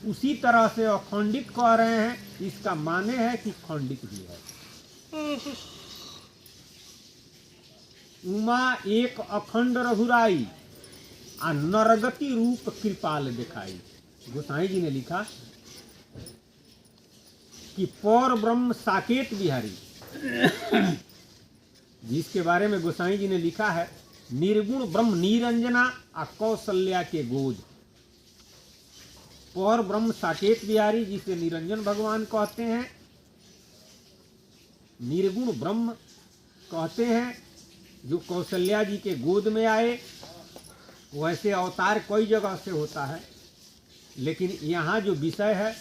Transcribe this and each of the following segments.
उसी तरह से अखंडित कह रहे हैं, इसका माने है कि खंडित भी है। उमा एक अखंड रघुराई आ नरगति रूप कृपाल दिखाई। गोसाई जी ने लिखा कि पौर ब्रह्म साकेत बिहारी, जिसके बारे में गोसाई जी ने लिखा है निर्गुण ब्रह्म निरंजना आ कौशल्या के गोद। पौर ब्रह्म साकेत बिहारी जिसे निरंजन भगवान कहते हैं, निर्गुण ब्रह्म कहते हैं, जो कौशल्या जी के गोद में आए। वैसे अवतार कई जगह से होता है, लेकिन यहाँ जो विषय है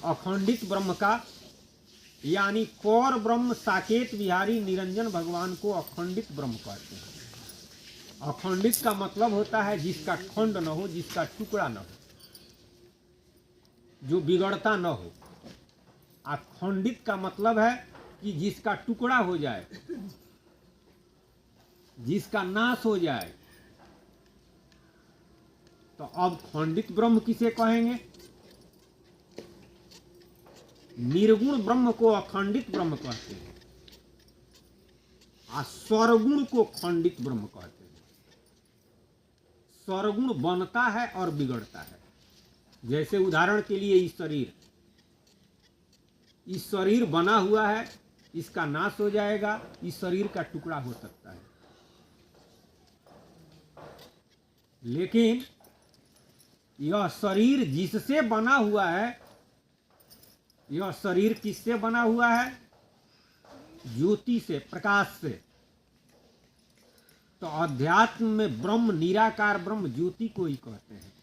अखंडित ब्रह्म का, यानी पौर ब्रह्म साकेत बिहारी निरंजन भगवान को अखंडित ब्रह्म कहते हैं। अखंडित का मतलब होता है जिसका खंड न हो, जिसका टुकड़ा न हो, जो बिगड़ता न हो। अखंडित का मतलब है कि जिसका टुकड़ा हो जाए, जिसका नाश हो जाए। तो अब खंडित ब्रह्म किसे कहेंगे? निर्गुण ब्रह्म को अखंडित ब्रह्म कहते हैं, और स्वरगुण को खंडित ब्रह्म कहते हैं। स्वरगुण बनता है और बिगड़ता है। जैसे उदाहरण के लिए इस शरीर बना हुआ है, इसका नाश हो जाएगा, इस शरीर का टुकड़ा हो सकता है। लेकिन यह शरीर जिससे बना हुआ है, यह शरीर किससे बना हुआ है? ज्योति से, प्रकाश से। तो अध्यात्म में ब्रह्म, निराकार ब्रह्म ज्योति को ही कहते हैं,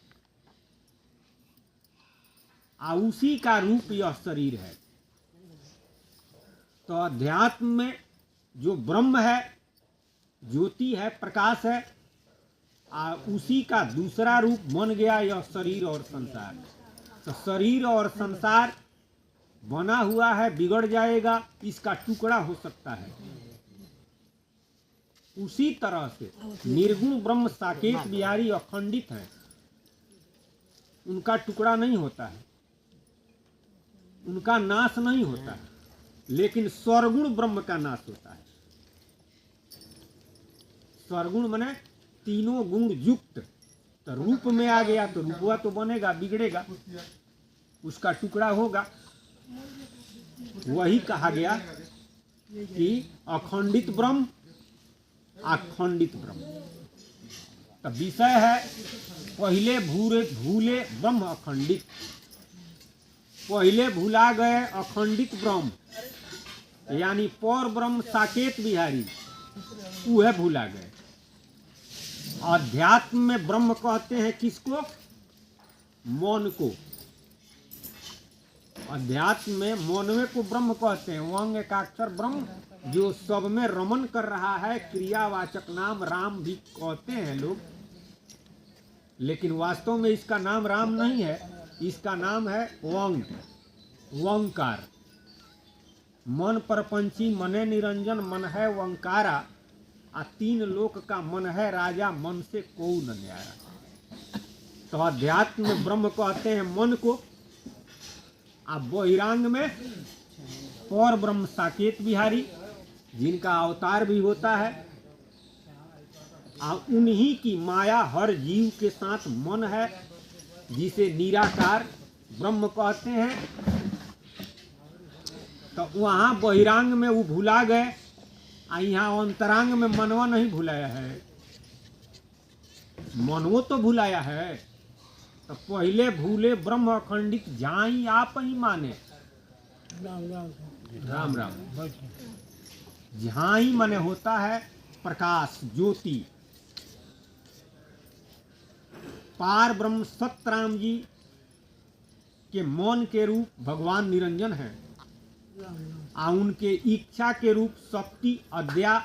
और उसी का रूप यह शरीर है। तो अध्यात्म में जो ब्रह्म है, ज्योति है, प्रकाश है, उसी का दूसरा रूप बन गया यह शरीर और संसार। तो शरीर और संसार बना हुआ है, बिगड़ जाएगा, इसका टुकड़ा हो सकता है। उसी तरह से निर्गुण ब्रह्म साकेत बिहारी अखंडित है, उनका टुकड़ा नहीं होता है, उनका नाश नहीं होता है। लेकिन स्वरगुण ब्रह्म का नाश होता है। स्वरगुण माने तीनों गुण युक्त। तो रूप में आ गया तो रूपवा तो बनेगा, बिगड़ेगा, उसका टुकड़ा होगा। वही कहा गया कि अखंडित ब्रह्म, अखंडित ब्रह्म। तो विषय है पहले भूले ब्रह्म अखंडित, पहले भूला गए अखंडित ब्रह्म, यानी पौर ब्रह्म साकेत बिहारी, वह भूला गए। अध्यात्म में ब्रह्म कहते हैं किसको? मौन को। अध्यात्म में मौनवे को ब्रह्म कहते हैं। वंग एकाक्षर ब्रह्म जो सब में रमन कर रहा है, क्रियावाचक नाम राम भी कहते हैं लोग, लेकिन वास्तव में इसका नाम राम नहीं है, इसका नाम है वंग, वंकार। मन परपंची मने निरंजन मन है वंकारा, आ तीन लोक का मन है राजा, मन से कोई न न्यारा। तो अध्यात्म में ब्रह्म कहते हैं मन को, अब बहिरांग में पौर ब्रह्म साकेत बिहारी, जिनका अवतार भी होता है, और उन्हीं की माया हर जीव के साथ मन है, जिसे निराकार ब्रह्म कहते हैं। तो वहाँ बहिरांग में वो भुला गए, यहाँ अंतरांग में मनवा नहीं भुलाया है, मनवो तो भुलाया है। तो पहले भूले ब्रह्म अखंडित जाई आप ही माने, राम राम। झाई माने होता है प्रकाश, ज्योति। पार ब्रह्म सतराम जी के मौन के रूप भगवान निरंजन है, उनके इच्छा के रूप शक्ति अद्या